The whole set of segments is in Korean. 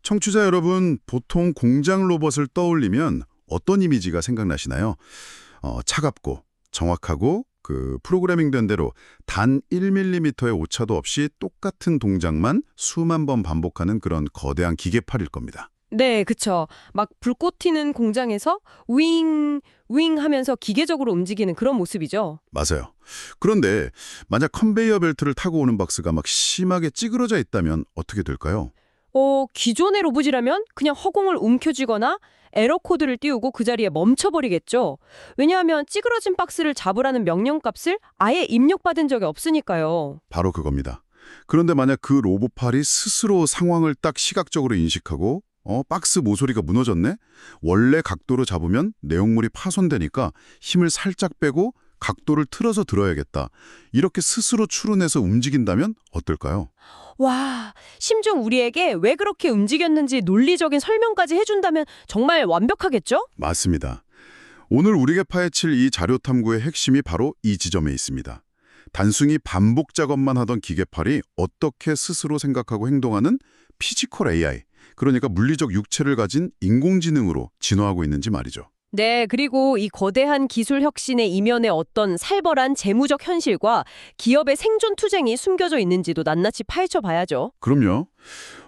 청취자 여러분, 보통 공장 로봇을 떠올리면 어떤 이미지가 생각나시나요? 차갑고 정확하고 프로그래밍된 대로 단 1mm의 오차도 없이 똑같은 동작만 수만 번 반복하는 그런 거대한 기계팔일 겁니다. 네, 그쵸. 막 불꽃 튀는 공장에서 윙, 윙 하면서 기계적으로 움직이는 그런 모습이죠. 맞아요. 그런데 만약 컨베이어 벨트를 타고 오는 박스가 막 심하게 찌그러져 있다면 어떻게 될까요? 기존의 로봇이라면 그냥 허공을 움켜쥐거나 에러 코드를 띄우고 그 자리에 멈춰버리겠죠. 왜냐하면 찌그러진 박스를 잡으라는 명령값을 아예 입력받은 적이 없으니까요. 바로 그겁니다. 그런데 만약 그 로봇팔이 스스로 상황을 딱 시각적으로 인식하고 박스 모서리가 무너졌네? 원래 각도로 잡으면 내용물이 파손되니까 힘을 살짝 빼고 각도를 틀어서 들어야겠다. 이렇게 스스로 추론해서 움직인다면 어떨까요? 와, 심지어 우리에게 왜 그렇게 움직였는지 논리적인 설명까지 해준다면 정말 완벽하겠죠? 맞습니다. 오늘 우리가 파헤칠 이 자료 탐구의 핵심이 바로 이 지점에 있습니다. 단순히 반복 작업만 하던 기계팔이 어떻게 스스로 생각하고 행동하는 피지컬 AI, 그러니까 물리적 육체를 가진 인공지능으로 진화하고 있는지 말이죠. 네, 그리고 이 거대한 기술 혁신의 이면에 어떤 살벌한 재무적 현실과 기업의 생존 투쟁이 숨겨져 있는지도 낱낱이 파헤쳐 봐야죠. 그럼요.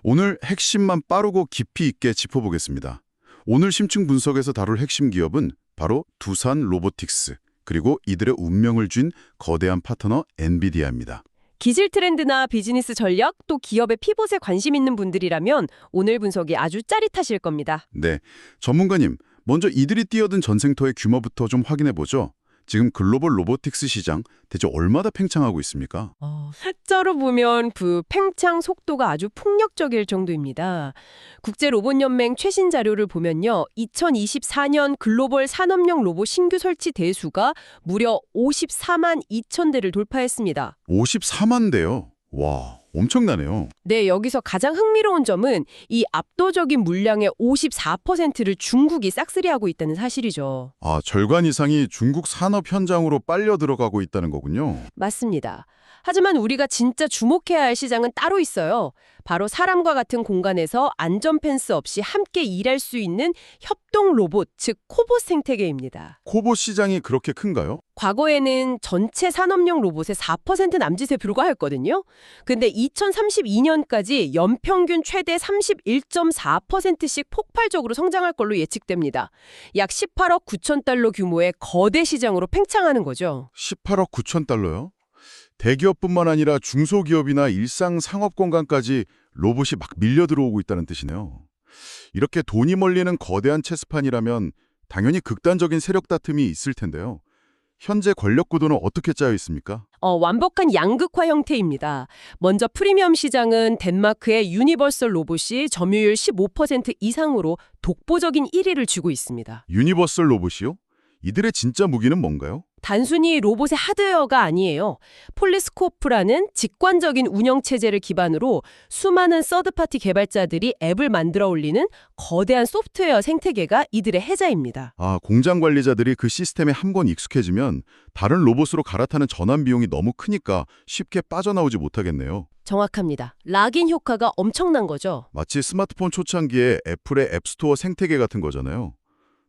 오늘 핵심만 빠르고 깊이 있게 짚어보겠습니다. 오늘 심층 분석에서 다룰 핵심 기업은 바로 두산 로보틱스, 그리고 이들의 운명을 쥔 거대한 파트너 엔비디아입니다. 기술 트렌드나 비즈니스 전략, 또 기업의 피봇에 관심 있는 분들이라면 오늘 분석이 아주 짜릿하실 겁니다. 네, 전문가님, 먼저 이들이 뛰어든 전쟁터의 규모부터 좀 확인해보죠. 지금 글로벌 로보틱스 시장 대체 얼마나 팽창하고 있습니까? 숫자로 보면 그 팽창 속도가 아주 폭력적일 정도입니다. 국제로봇연맹 최신 자료를 보면요. 2024년 글로벌 산업용 로봇 신규 설치 대수가 무려 54만 2천 대를 돌파했습니다. 54만 대요. 와, 엄청나네요. 네, 여기서 가장 흥미로운 점은 이 압도적인 물량의 54%를 중국이 싹쓸이하고 있다는 사실이죠. 아, 절반 이상이 중국 산업 현장으로 빨려 들어가고 있다는 거군요. 맞습니다. 하지만 우리가 진짜 주목해야 할 시장은 따로 있어요. 바로 사람과 같은 공간에서 안전 펜스 없이 함께 일할 수 있는 협동 로봇, 즉 코봇 생태계입니다. 코봇 시장이 그렇게 큰가요? 과거에는 전체 산업용 로봇의 4% 남짓에 불과했거든요. 근데 2032년까지 연평균 최대 31.4%씩 폭발적으로 성장할 걸로 예측됩니다. 약 18억 9천 달러 규모의 거대 시장으로 팽창하는 거죠. 18억 9천 달러요? 대기업뿐만 아니라 중소기업이나 일상 상업 공간까지 로봇이 막 밀려 들어오고 있다는 뜻이네요. 이렇게 돈이 몰리는 거대한 체스판이라면 당연히 극단적인 세력 다툼이 있을 텐데요. 현재 권력 구도는 어떻게 짜여 있습니까? 완벽한 양극화 형태입니다. 먼저 프리미엄 시장은 덴마크의 유니버설 로봇이 점유율 15% 이상으로 독보적인 1위를 쥐고 있습니다. 유니버설 로봇이요? 이들의 진짜 무기는 뭔가요? 단순히 로봇의 하드웨어가 아니에요. 폴리스코프라는 직관적인 운영체제를 기반으로 수많은 서드파티 개발자들이 앱을 만들어 올리는 거대한 소프트웨어 생태계가 이들의 해자입니다. 아, 공장 관리자들이 그 시스템에 한 번 익숙해지면 다른 로봇으로 갈아타는 전환 비용이 너무 크니까 쉽게 빠져나오지 못하겠네요. 정확합니다. 락인 효과가 엄청난 거죠. 마치 스마트폰 초창기에 애플의 앱스토어 생태계 같은 거잖아요.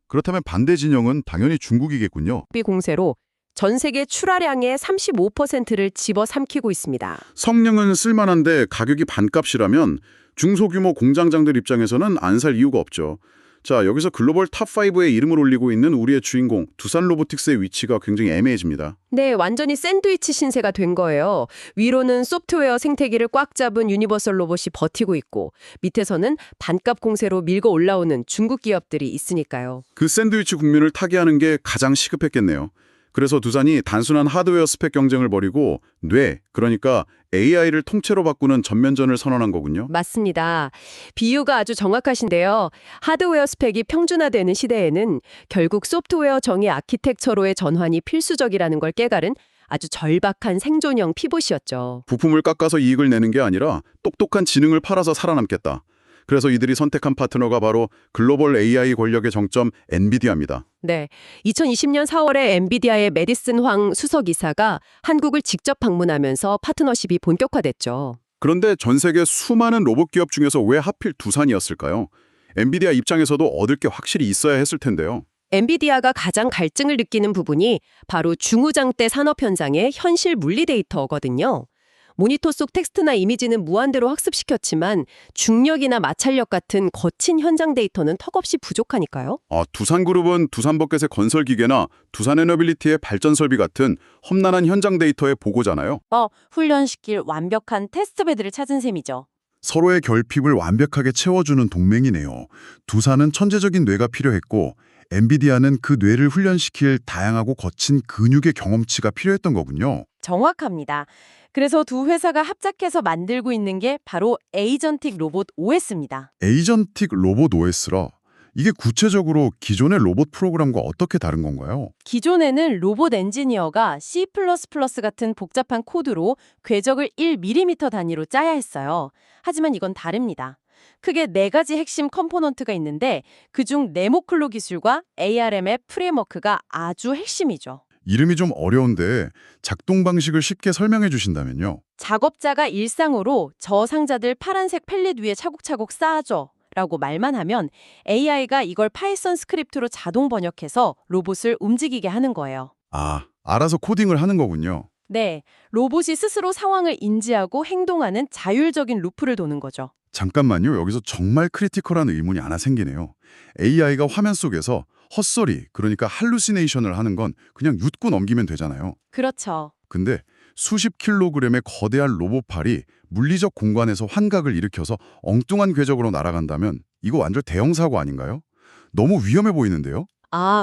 그렇다면 반대 진영은 당연히 중국이겠군요. 비 공세로 전 세계 출하량의 35%를 집어삼키고 있습니다. 성능은 쓸만한데 가격이 반값이라면 중소규모 공장장들 입장에서는 안 살 이유가 없죠. 자, 여기서 글로벌 탑5에 이름을 올리고 있는 우리의 주인공 두산 로보틱스의 위치가 굉장히 애매해집니다. 네, 완전히 샌드위치 신세가 된 거예요. 위로는 소프트웨어 생태계를 꽉 잡은 유니버설 로봇이 버티고 있고 밑에서는 반값 공세로 밀고 올라오는 중국 기업들이 있으니까요. 그 샌드위치 국면을 타개하는 게 가장 시급했겠네요. 그래서 두산이 단순한 하드웨어 스펙 경쟁을 벌이고 그러니까 AI를 통째로 바꾸는 전면전을 선언한 거군요. 맞습니다. 비유가 아주 정확하신데요. 하드웨어 스펙이 평준화되는 시대에는 결국 소프트웨어 정의 아키텍처로의 전환이 필수적이라는 걸 깨달은 아주 절박한 생존형 피봇이었죠. 부품을 깎아서 이익을 내는 게 아니라 똑똑한 지능을 팔아서 살아남겠다. 그래서 이들이 선택한 파트너가 바로 글로벌 AI 권력의 정점 엔비디아입니다. 네, 2020년 4월에 엔비디아의 메디슨 황 수석이사가 한국을 직접 방문하면서 파트너십이 본격화됐죠. 그런데 전 세계 수많은 로봇 기업 중에서 왜 하필 두산이었을까요? 엔비디아 입장에서도 얻을 게 확실히 있어야 했을 텐데요. 엔비디아가 가장 갈증을 느끼는 부분이 바로 중후장대 산업 현장의 현실 물리 데이터거든요. 모니터 속 텍스트나 이미지는 무한대로 학습시켰지만 중력이나 마찰력 같은 거친 현장 데이터는 턱없이 부족하니까요. 두산그룹은 두산버켓의 건설 기계나 두산에너빌리티의 발전 설비 같은 험난한 현장 데이터의 보고잖아요. 훈련시킬 완벽한 테스트베드를 찾은 셈이죠. 서로의 결핍을 완벽하게 채워주는 동맹이네요. 두산은 천재적인 뇌가 필요했고 엔비디아는 그 뇌를 훈련시킬 다양하고 거친 근육의 경험치가 필요했던 거군요. 정확합니다. 그래서 두 회사가 합작해서 만들고 있는 게 바로 에이전틱 로봇 OS입니다. 에이전틱 로봇 OS라 이게 구체적으로 기존의 로봇 프로그램과 어떻게 다른 건가요? 기존에는 로봇 엔지니어가 C++ 같은 복잡한 코드로 궤적을 1mm 단위로 짜야 했어요. 하지만 이건 다릅니다. 크게 4가지 핵심 컴포넌트가 있는데 그중 네모클로 기술과 ARM의 프레임워크가 아주 핵심이죠. 이름이 좀 어려운데 작동 방식을 쉽게 설명해 주신다면요. 작업자가 일상으로 저 상자들 파란색 펠릿 위에 차곡차곡 쌓아줘 라고 말만 하면 AI가 이걸 파이썬 스크립트로 자동 번역해서 로봇을 움직이게 하는 거예요. 알아서 코딩을 하는 거군요. 네, 로봇이 스스로 상황을 인지하고 행동하는 자율적인 루프를 도는 거죠. 잠깐만요. 여기서 정말 크리티컬한 의문이 하나 생기네요. AI가 화면 속에서 헛소리, 그러니까 할루시네이션을 하는 건 그냥 윷고 넘기면 되잖아요. 그렇죠. 근데 수십 킬로그램의 거대한 로봇팔이 물리적 공간에서 환각을 일으켜서 엉뚱한 궤적으로 날아간다면 이거 완전 대형 사고 아닌가요? 너무 위험해 보이는데요?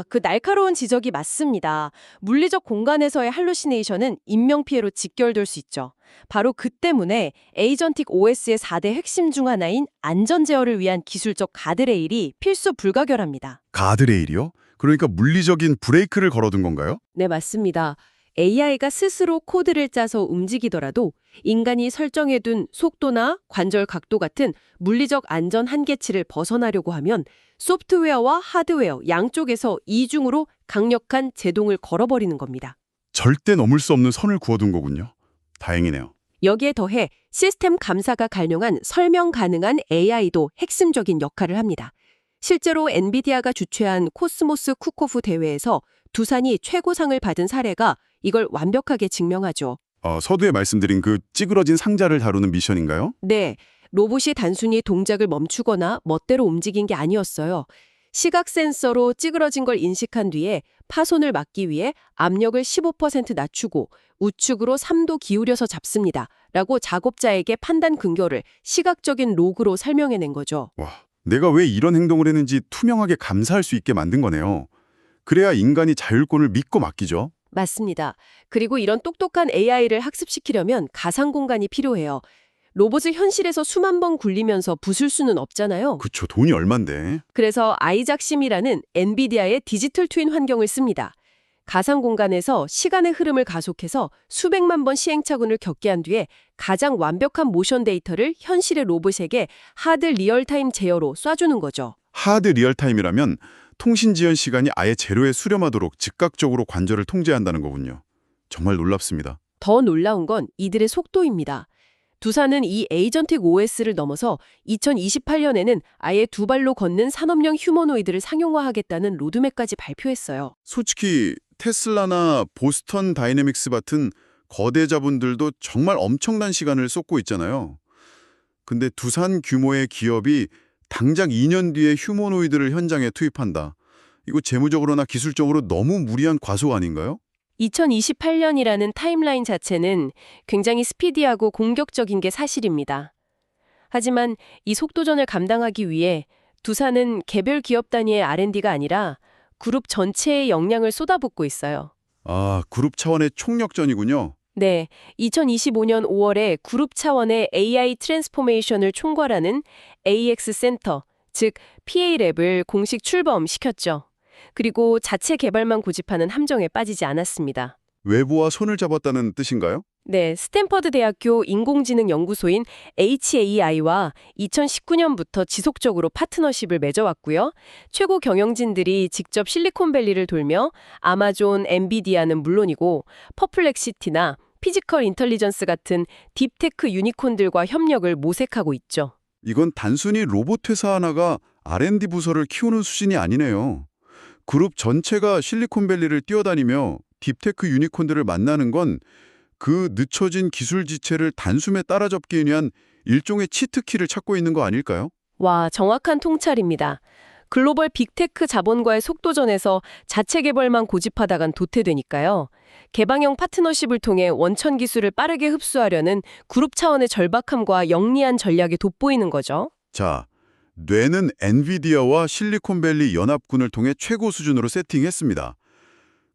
그 날카로운 지적이 맞습니다. 물리적 공간에서의 할루시네이션은 인명피해로 직결될 수 있죠. 바로 그 때문에 에이전틱 OS의 4대 핵심 중 하나인 안전 제어를 위한 기술적 가드레일이 필수 불가결합니다. 가드레일이요? 그러니까 물리적인 브레이크를 걸어둔 건가요? 네, 맞습니다. AI가 스스로 코드를 짜서 움직이더라도 인간이 설정해둔 속도나 관절 각도 같은 물리적 안전 한계치를 벗어나려고 하면 소프트웨어와 하드웨어 양쪽에서 이중으로 강력한 제동을 걸어버리는 겁니다. 절대 넘을 수 없는 선을 그어둔 거군요. 다행이네요. 여기에 더해 시스템 감사가 가능한 설명 가능한 AI도 핵심적인 역할을 합니다. 실제로 엔비디아가 주최한 코스모스 쿠코프 대회에서 두산이 최고상을 받은 사례가 이걸 완벽하게 증명하죠. 서두에 말씀드린 그 찌그러진 상자를 다루는 미션인가요? 네, 로봇이 단순히 동작을 멈추거나 멋대로 움직인 게 아니었어요. 시각 센서로 찌그러진 걸 인식한 뒤에 파손을 막기 위해 압력을 15% 낮추고 우측으로 3도 기울여서 잡습니다. 라고 작업자에게 판단 근거를 시각적인 로그로 설명해낸 거죠. 와, 내가 왜 이런 행동을 했는지 투명하게 감사할 수 있게 만든 거네요. 그래야 인간이 자율권을 믿고 맡기죠. 맞습니다. 그리고 이런 똑똑한 AI를 학습시키려면 가상 공간이 필요해요. 로봇을 현실에서 수만 번 굴리면서 부술 수는 없잖아요. 그쵸, 돈이 얼만데. 그래서 아이작심이라는 엔비디아의 디지털 트윈 환경을 씁니다. 가상 공간에서 시간의 흐름을 가속해서 수백만 번 시행착오를 겪게 한 뒤에 가장 완벽한 모션 데이터를 현실의 로봇에게 하드 리얼타임 제어로 쏴주는 거죠. 하드 리얼타임이라면 통신 지연 시간이 아예 제로에 수렴하도록 즉각적으로 관절을 통제한다는 거군요. 정말 놀랍습니다. 더 놀라운 건 이들의 속도입니다. 두산은 이 에이전틱 OS를 넘어서 2028년에는 아예 두 발로 걷는 산업용 휴머노이드를 상용화하겠다는 로드맵까지 발표했어요. 솔직히 테슬라나 보스턴 다이내믹스 같은 거대 자본들도 정말 엄청난 시간을 쏟고 있잖아요. 근데 두산 규모의 기업이 당장 2년 뒤에 휴머노이드를 현장에 투입한다. 이거 재무적으로나 기술적으로 너무 무리한 과속 아닌가요? 2028년이라는 타임라인 자체는 굉장히 스피디하고 공격적인 게 사실입니다. 하지만 이 속도전을 감당하기 위해 두산은 개별 기업 단위의 R&D가 아니라 그룹 전체의 역량을 쏟아붓고 있어요. 그룹 차원의 총력전이군요. 네, 2025년 5월에 그룹 차원의 AI 트랜스포메이션을 총괄하는 AX 센터, 즉 PA랩을 공식 출범시켰죠. 그리고 자체 개발만 고집하는 함정에 빠지지 않았습니다. 외부와 손을 잡았다는 뜻인가요? 네, 스탠퍼드 대학교 인공지능 연구소인 HAI와 2019년부터 지속적으로 파트너십을 맺어왔고요. 최고 경영진들이 직접 실리콘밸리를 돌며 아마존, 엔비디아는 물론이고 퍼플렉시티나 피지컬 인텔리전스 같은 딥테크 유니콘들과 협력을 모색하고 있죠. 이건 단순히 로봇 회사 하나가 R&D 부서를 키우는 수준이 아니네요. 그룹 전체가 실리콘밸리를 뛰어다니며 딥테크 유니콘들을 만나는 건 그 늦춰진 기술 지체를 단숨에 따라잡기 위한 일종의 치트키를 찾고 있는 거 아닐까요? 와, 정확한 통찰입니다. 글로벌 빅테크 자본과의 속도전에서 자체 개발만 고집하다간 도태되니까요. 개방형 파트너십을 통해 원천 기술을 빠르게 흡수하려는 그룹 차원의 절박함과 영리한 전략이 돋보이는 거죠. 자, 뇌는 엔비디아와 실리콘밸리 연합군을 통해 최고 수준으로 세팅했습니다.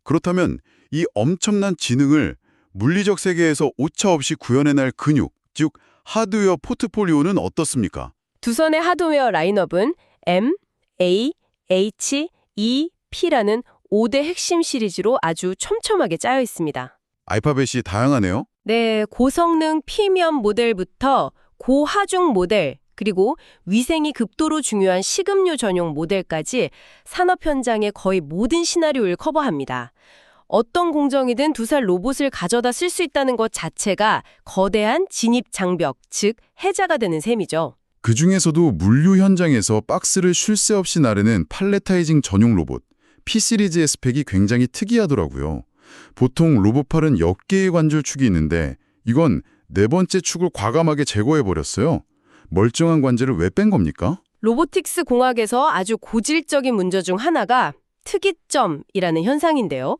그렇다면 이 엄청난 지능을 물리적 세계에서 오차없이 구현해낼 근육, 즉 하드웨어 포트폴리오는 어떻습니까? 두선의 하드웨어 라인업은 M, A, H, E, P라는 5대 핵심 시리즈로 아주 촘촘하게 짜여 있습니다. 알파벳이 다양하네요. 네, 고성능 프리미엄 모델부터 고하중 모델, 그리고 위생이 극도로 중요한 식음료 전용 모델까지 산업 현장의 거의 모든 시나리오를 커버합니다. 어떤 공정이든 두 살 로봇을 가져다 쓸 수 있다는 것 자체가 거대한 진입 장벽, 즉 해자가 되는 셈이죠. 그 중에서도 물류 현장에서 박스를 쉴 새 없이 나르는 팔레타이징 전용 로봇, P 시리즈의 스펙이 굉장히 특이하더라고요. 보통 로봇팔은 10개의 관절축이 있는데 이건 네 번째 축을 과감하게 제거해버렸어요. 멀쩡한 관절을 왜 뺀 겁니까? 로보틱스 공학에서 아주 고질적인 문제 중 하나가 특이점이라는 현상인데요.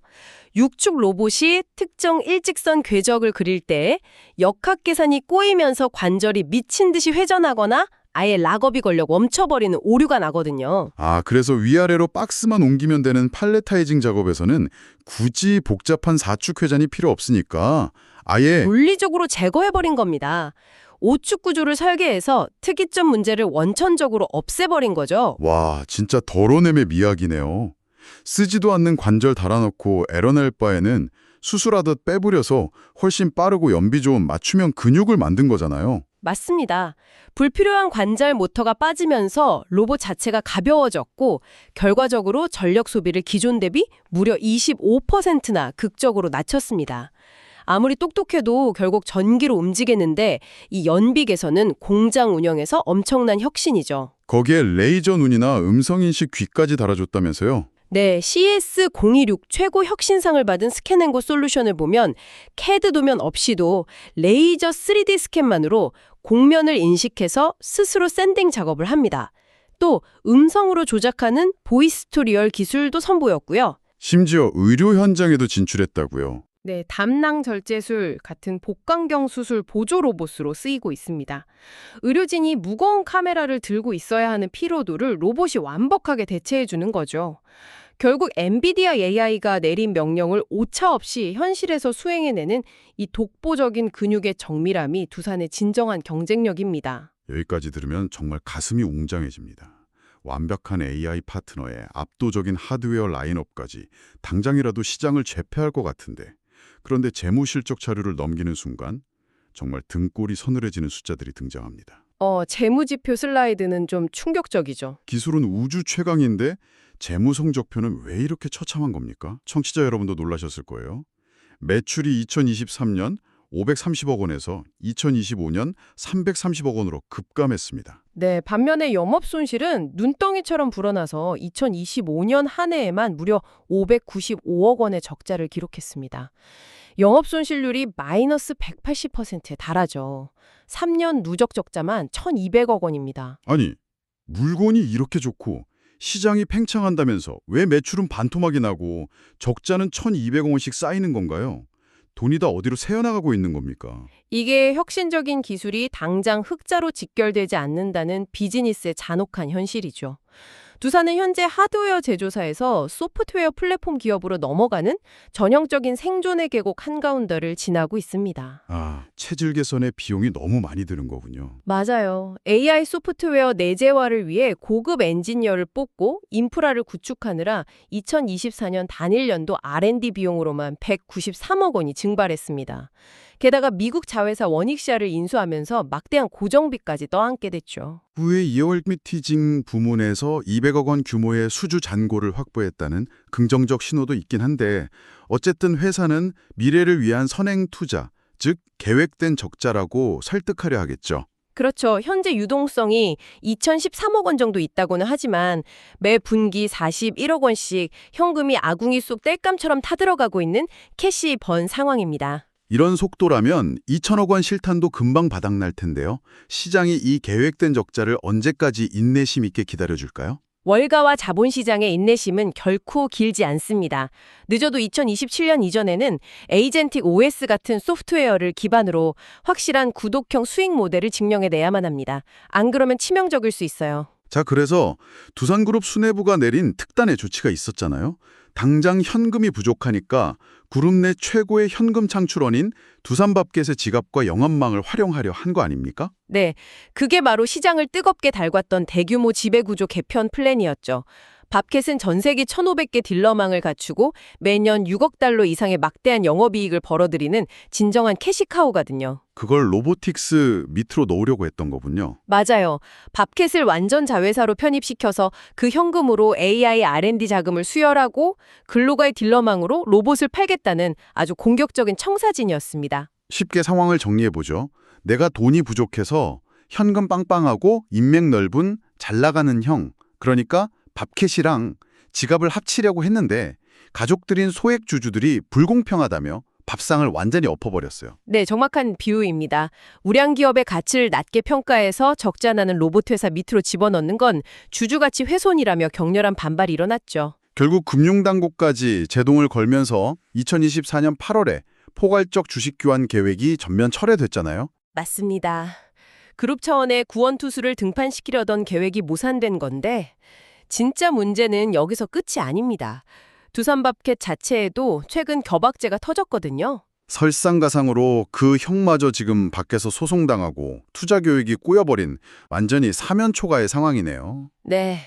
육축 로봇이 특정 일직선 궤적을 그릴 때 역학 계산이 꼬이면서 관절이 미친 듯이 회전하거나 아예 락업이 걸려 멈춰버리는 오류가 나거든요. 아, 그래서 위아래로 박스만 옮기면 되는 팔레타이징 작업에서는 굳이 복잡한 사축 회전이 필요 없으니까 아예 물리적으로 제거해버린 겁니다. 오축 구조를 설계해서 특이점 문제를 원천적으로 없애버린 거죠. 와, 진짜 덜어냄의 미학이네요. 쓰지도 않는 관절 달아놓고 에러낼 바에는 수술하듯 빼버려서 훨씬 빠르고 연비 좋은 맞춤형 근육을 만든 거잖아요. 맞습니다. 불필요한 관절 모터가 빠지면서 로봇 자체가 가벼워졌고 결과적으로 전력 소비를 기존 대비 무려 25%나 극적으로 낮췄습니다. 아무리 똑똑해도 결국 전기로 움직이는데 이 연비 개선은 공장 운영에서 엄청난 혁신이죠. 거기에 레이저 눈이나 음성인식 귀까지 달아줬다면서요? 네, CS026 최고 혁신상을 받은 스캔앤고 솔루션을 보면 CAD 도면 없이도 레이저 3D 스캔만으로 곡면을 인식해서 스스로 샌딩 작업을 합니다. 또 음성으로 조작하는 보이스 투 리얼 기술도 선보였고요. 심지어 의료 현장에도 진출했다고요. 네, 담낭 절제술 같은 복강경 수술 보조 로봇으로 쓰이고 있습니다. 의료진이 무거운 카메라를 들고 있어야 하는 피로도를 로봇이 완벽하게 대체해주는 거죠. 결국 엔비디아 AI가 내린 명령을 오차 없이 현실에서 수행해내는 이 독보적인 근육의 정밀함이 두산의 진정한 경쟁력입니다. 여기까지 들으면 정말 가슴이 웅장해집니다. 완벽한 AI 파트너에 압도적인 하드웨어 라인업까지 당장이라도 시장을 제패할 것 같은데 그런데 재무실적 자료를 넘기는 순간 정말 등골이 서늘해지는 숫자들이 등장합니다. 재무지표 슬라이드는 좀 충격적이죠. 기술은 우주 최강인데 재무 성적표는 왜 이렇게 처참한 겁니까? 청취자 여러분도 놀라셨을 거예요. 매출이 2023년 530억 원에서 2025년 330억 원으로 급감했습니다. 네, 반면에 영업 손실은 눈덩이처럼 불어나서 2025년 한 해에만 무려 595억 원의 적자를 기록했습니다. 영업 손실률이 마이너스 180%에 달하죠. 3년 누적 적자만 1,200억 원입니다. 아니, 물건이 이렇게 좋고 시장이 팽창한다면서 왜 매출은 반토막이 나고 적자는 1,200억 원씩 쌓이는 건가요? 돈이 다 어디로 새어나가고 있는 겁니까? 이게 혁신적인 기술이 당장 흑자로 직결되지 않는다는 비즈니스의 잔혹한 현실이죠. 두산은 현재 하드웨어 제조사에서 소프트웨어 플랫폼 기업으로 넘어가는 전형적인 생존의 계곡 한가운데를 지나고 있습니다. 아, 체질 개선에 비용이 너무 많이 드는 거군요. 맞아요. AI 소프트웨어 내재화를 위해 고급 엔지니어를 뽑고 인프라를 구축하느라 2024년 단일 연도 R&D 비용으로만 193억 원이 증발했습니다. 게다가 미국 자회사 워닉시아를 인수하면서 막대한 고정비까지 떠안게 됐죠. 후에 이어얼미티징 부문에서 200억 원 규모의 수주 잔고를 확보했다는 긍정적 신호도 있긴 한데 어쨌든 회사는 미래를 위한 선행 투자, 즉 계획된 적자라고 설득하려 하겠죠. 그렇죠. 현재 유동성이 2013억 원 정도 있다고는 하지만 매 분기 41억 원씩 현금이 아궁이 속 땔감처럼 타들어가고 있는 캐시 번 상황입니다. 이런 속도라면 2천억 원 실탄도 금방 바닥날 텐데요. 시장이 이 계획된 적자를 언제까지 인내심 있게 기다려줄까요? 월가와 자본시장의 인내심은 결코 길지 않습니다. 늦어도 2027년 이전에는 에이젠틱 OS 같은 소프트웨어를 기반으로 확실한 구독형 수익 모델을 증명해내야만 합니다. 안 그러면 치명적일 수 있어요. 자, 그래서 두산그룹 수뇌부가 내린 특단의 조치가 있었잖아요. 당장 현금이 부족하니까 그룹 내 최고의 현금 창출원인 두산밥켓의 지갑과 영업망을 활용하려 한 거 아닙니까? 네, 그게 바로 시장을 뜨겁게 달궜던 대규모 지배구조 개편 플랜이었죠. 밥켓은 전 세계 1,500개 딜러망을 갖추고 매년 6억 달러 이상의 막대한 영업이익을 벌어들이는 진정한 캐시카우거든요. 그걸 로보틱스 밑으로 넣으려고 했던 거군요. 맞아요. 밥켓을 완전 자회사로 편입시켜서 그 현금으로 AI R&D 자금을 수혈하고 글로벌 딜러망으로 로봇을 팔겠다는 아주 공격적인 청사진이었습니다. 쉽게 상황을 정리해보죠. 내가 돈이 부족해서 현금 빵빵하고 인맥 넓은 잘 나가는 형, 그러니까 밥켓이랑 지갑을 합치려고 했는데 가족들인 소액주주들이 불공평하다며 밥상을 완전히 엎어버렸어요. 네, 정확한 비유입니다. 우량 기업의 가치를 낮게 평가해서 적자 나는 로봇 회사 밑으로 집어넣는 건 주주가치 훼손이라며 격렬한 반발이 일어났죠. 결국 금융당국까지 제동을 걸면서 2024년 8월에 포괄적 주식 교환 계획이 전면 철회됐잖아요. 맞습니다. 그룹 차원의 구원 투수를 등판시키려던 계획이 무산된 건데 진짜 문제는 여기서 끝이 아닙니다. 두산밥켓 자체에도 최근 겨박죄가 터졌거든요. 설상가상으로 그 형마저 지금 밖에서 소송당하고 투자 교육이 꼬여버린 완전히 사면초가의 상황이네요. 네,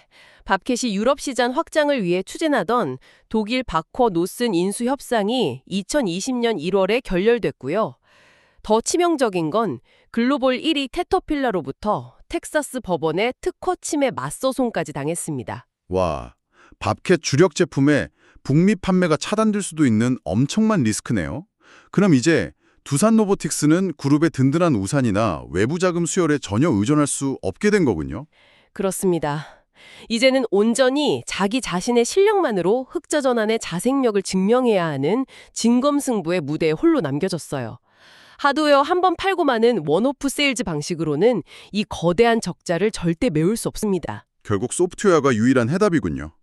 밥켓이 유럽 시장 확장을 위해 추진하던 독일 바커 노슨 인수 협상이 2020년 1월에 결렬됐고요. 더 치명적인 건 글로벌 1위 캐터필러로부터 텍사스 법원의 특허 침해 맞소송까지 당했습니다. 와, 밥켓 주력 제품의 북미 판매가 차단될 수도 있는 엄청난 리스크네요. 그럼 이제 두산 로보틱스는 그룹의 든든한 우산이나 외부 자금 수혈에 전혀 의존할 수 없게 된 거군요. 그렇습니다. 이제는 온전히 자기 자신의 실력만으로 흑자 전환의 자생력을 증명해야 하는 진검승부의 무대에 홀로 남겨졌어요. 하드웨어 한 번 팔고 마는 원오프 세일즈 방식으로는 이 거대한 적자를 절대 메울 수 없습니다. 결국 소프트웨어가 유일한 해답이군요.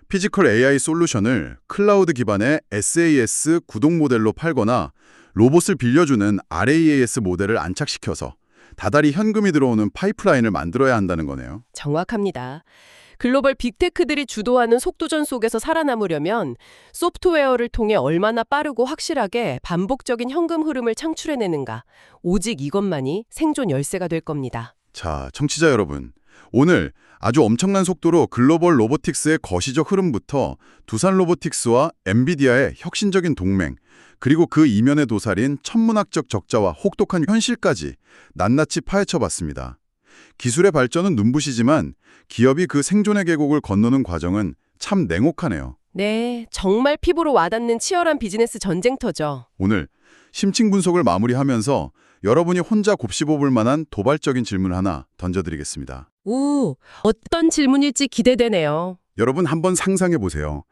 피지컬 AI 솔루션을 클라우드 기반의 SaaS 구독 모델로 팔거나 로봇을 빌려주는 RaaS 모델을 안착시켜서 다달이 현금이 들어오는 파이프라인을 만들어야 한다는 거네요. 정확합니다. 글로벌 빅테크들이 주도하는 속도전 속에서 살아남으려면 소프트웨어를 통해 얼마나 빠르고 확실하게 반복적인 현금 흐름을 창출해내는가, 오직 이것만이 생존 열쇠가 될 겁니다. 자, 청취자 여러분. 오늘 아주 엄청난 속도로 글로벌 로보틱스의 거시적 흐름부터 두산 로보틱스와 엔비디아의 혁신적인 동맹, 그리고 그 이면에 도사린 천문학적 적자와 혹독한 현실까지 낱낱이 파헤쳐봤습니다. 기술의 발전은 눈부시지만 기업이 그 생존의 계곡을 건너는 과정은 참 냉혹하네요. 네, 정말 피부로 와닿는 치열한 비즈니스 전쟁터죠. 오늘 심층 분석을 마무리하면서 여러분이 혼자 곱씹어볼 만한 도발적인 질문 하나 던져드리겠습니다. 오, 어떤 질문일지 기대되네요. 여러분 한번 상상해 보세요.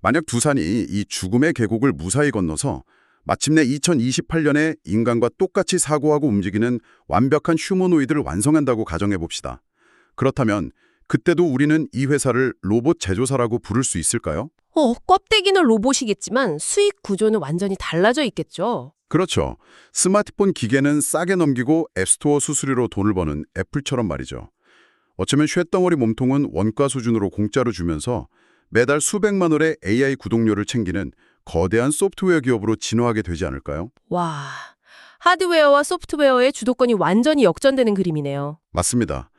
만약 두산이 이 죽음의 계곡을 무사히 건너서 마침내 2028년에 인간과 똑같이 사고하고 움직이는 완벽한 휴머노이드를 완성한다고 가정해 봅시다. 그렇다면 그때도 우리는 이 회사를 로봇 제조사라고 부를 수 있을까요? 껍데기는 로봇이겠지만 수익 구조는 완전히 달라져 있겠죠. 그렇죠. 스마트폰 기계는 싸게 넘기고 앱스토어 수수료로 돈을 버는 애플처럼 말이죠. 어쩌면 쇳덩어리 몸통은 원가 수준으로 공짜로 주면서 매달 수백만 원의 AI 구독료를 챙기는 거대한 소프트웨어 기업으로 진화하게 되지 않을까요? 와, 하드웨어와 소프트웨어의 주도권이 완전히 역전되는 그림이네요. 맞습니다.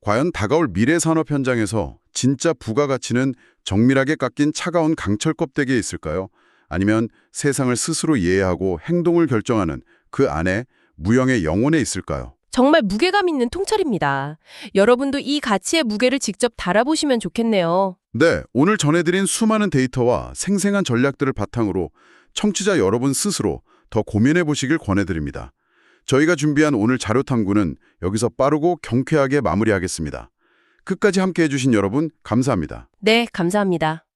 과연 다가올 미래 산업 현장에서 진짜 부가가치는 정밀하게 깎인 차가운 강철 껍데기에 있을까요? 아니면 세상을 스스로 이해하고 행동을 결정하는 그 안에 무형의 영혼에 있을까요? 정말 무게감 있는 통찰입니다. 여러분도 이 가치의 무게를 직접 달아보시면 좋겠네요. 네, 오늘 전해드린 수많은 데이터와 생생한 전략들을 바탕으로 청취자 여러분 스스로 더 고민해 보시길 권해드립니다. 저희가 준비한 오늘 자료 탐구는 여기서 빠르고 경쾌하게 마무리하겠습니다. 끝까지 함께해 주신 여러분 감사합니다. 네, 감사합니다.